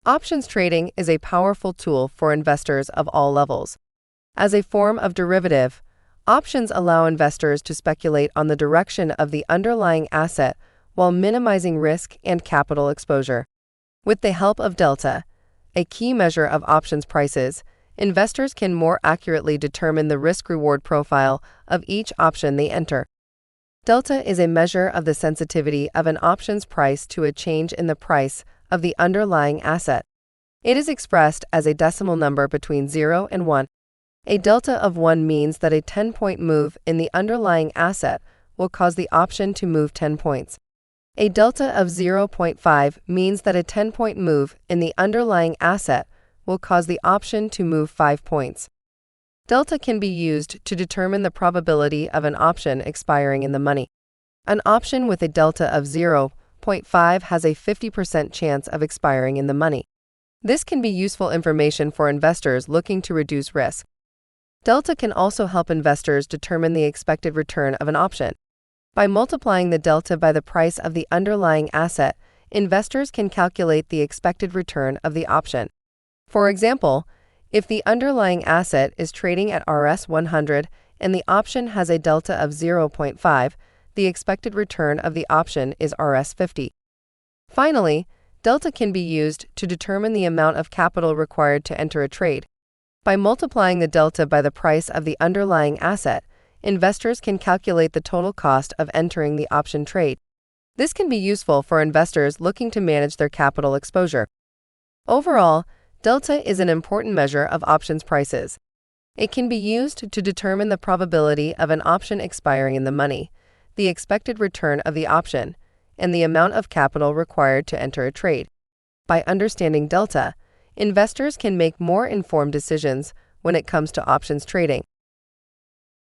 Options trading is a powerful tool for investors of all levels. As a form of derivative, options allow investors to speculate on the direction of the underlying asset while minimizing risk and capital exposure. With the help of delta, a key measure of options prices, investors can more accurately determine the risk-reward profile of each option they enter. Delta is a measure of the sensitivity of an option's price to a change in the price of the underlying asset. It is expressed as a decimal number between 0 and 1. A delta of 1 means that a 10-point move in the underlying asset will cause the option to move 10 points. A delta of 0.5 means that a 10-point move in the underlying asset will cause the option to move 5 points. Delta can be used to determine the probability of an option expiring in the money. An option with a delta of 0.5 has a 50% chance of expiring in the money. This can be useful information for investors looking to reduce risk. Delta can also help investors determine the expected return of an option. By multiplying the delta by the price of the underlying asset, investors can calculate the expected return of the option. For example, if the underlying asset is trading at Rs 100 and the option has a delta of 0.5, the expected return of the option is Rs 50. Finally, delta can be used to determine the amount of capital required to enter a trade. By multiplying the delta by the price of the underlying asset, investors can calculate the total cost of entering the option trade. This can be useful for investors looking to manage their capital exposure. Overall, delta is an important measure of options prices. It can be used to determine the probability of an option expiring in the money, the expected return of the option, and the amount of capital required to enter a trade. By understanding delta, investors can make more informed decisions when it comes to options trading.